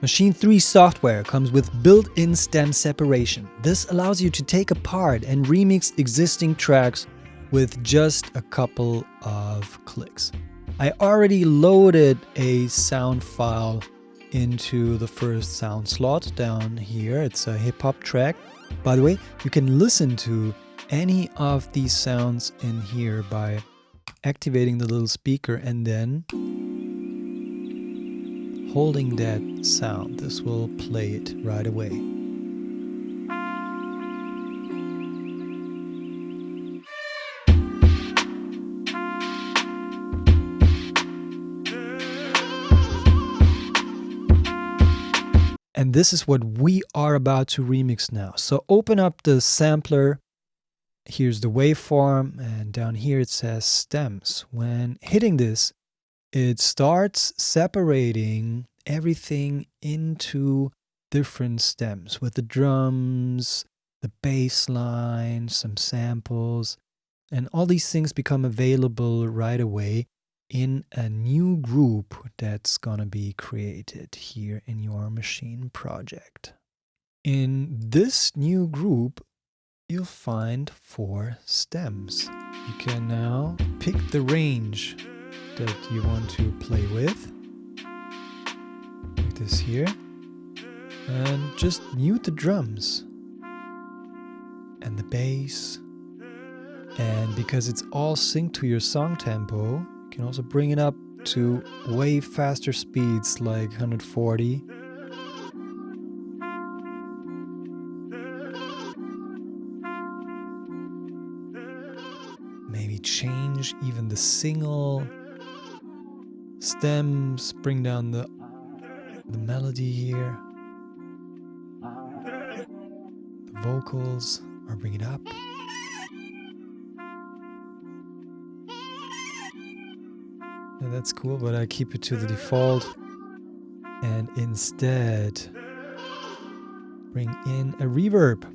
Maschine 3 software comes with built-in stem separation. This allows you to take apart and remix existing tracks with just a couple of clicks. I already loaded a sound file into the first sound slot down here. It's a hip-hop track. By the way, you can listen to any of these sounds in here by activating the little speaker and then holding that sound. This will play it right away. And this is what we are about to remix now. So open up the sampler. Here's the waveform, and down here it says stems. When hitting this, it starts separating everything into different stems with the drums, the bass line, some samples, and all these things become available right away in a new group that's gonna be created here in your Maschine project. In this new group, you'll find 4 stems. You can now pick the range that you want to play with, like this here, and just mute the drums and the bass. And because it's all synced to your song tempo, you can also bring it up to way faster speeds like 140. Maybe change even the single stems, bring down the melody here, the vocals, or bring it up. And that's cool, but I keep it to the default and instead bring in a reverb.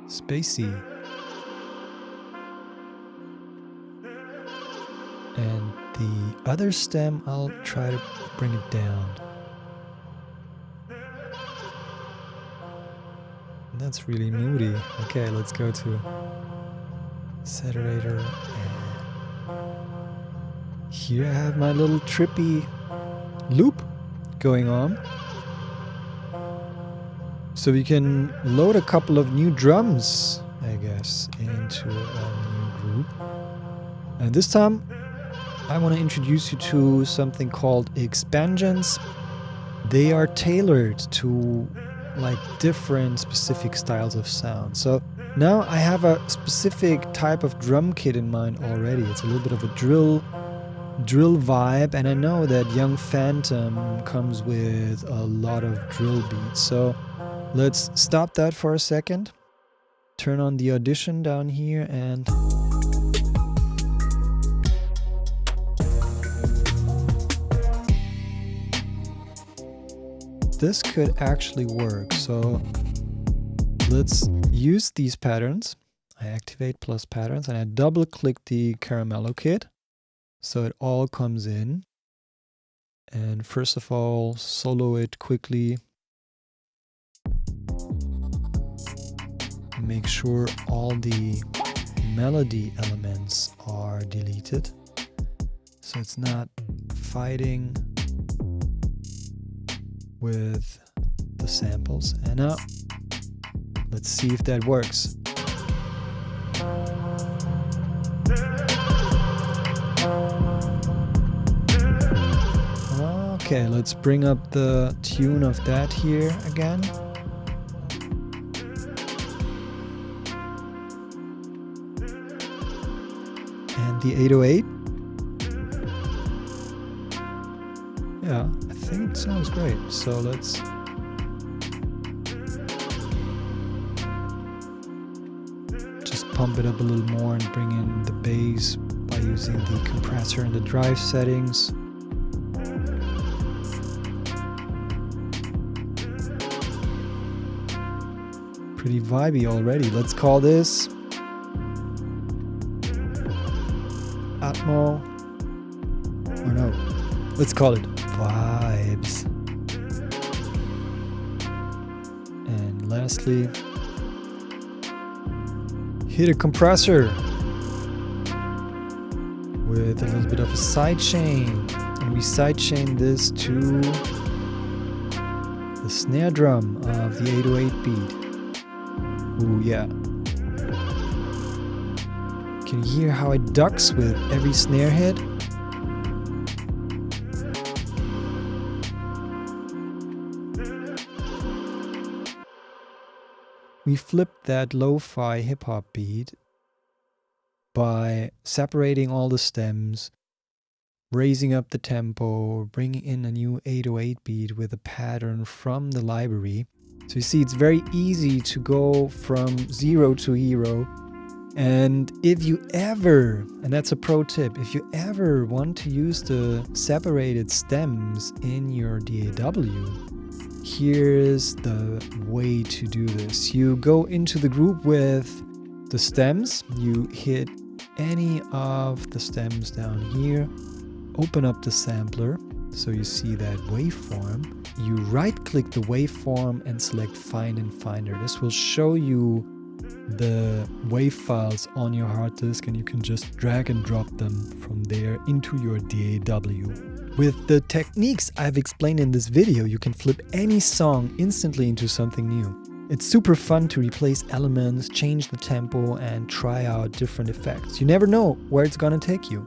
Spacey. And the other stem, I'll try to bring it down. That's really moody. Okay, let's go to Saturator. And here I have my little trippy loop going on. So we can load a couple of new drums, I guess, into a new group. And this time, I want to introduce you to something called expansions. They are tailored to like different specific styles of sound. So now I have a specific type of drum kit in mind already. It's a little bit of a drill vibe, and I know that Young Phantom comes with a lot of drill beats. So let's stop that for a second. Turn on the audition down here and this could actually work. So let's use these patterns. I activate plus patterns and I double click the Caramello kit so it all comes in. And first of all, solo it quickly. Make sure all the melody elements are deleted so it's not fighting with the samples. And now let's see if that works. Okay, let's bring up the tune of that here again. And the 808. Yeah, I think it sounds great. So let's just pump it up a little more and bring in the bass by using the compressor and the drive settings. Pretty vibey already. Let's call this Atmo. Or no, let's call it vibes. And lastly, hit a compressor with a little bit of a sidechain. And we sidechain this to the snare drum of the 808 beat. Ooh, yeah. Can you hear how it ducks with every snare hit? We flipped that lo-fi hip-hop beat by separating all the stems, raising up the tempo, bringing in a new 808 beat with a pattern from the library. So you see, it's very easy to go from 0 to hero. And if you ever, and that's a pro tip, if you ever want to use the separated stems in your DAW, here's the way to do this. You go into the group with the stems, you hit any of the stems down here, open up the sampler, so you see that waveform. You right-click the waveform and select Find in Finder. This will show you the wave files on your hard disk, and you can just drag and drop them from there into your DAW. With the techniques I've explained in this video, you can flip any song instantly into something new. It's super fun to replace elements, change the tempo, and try out different effects. You never know where it's gonna take you.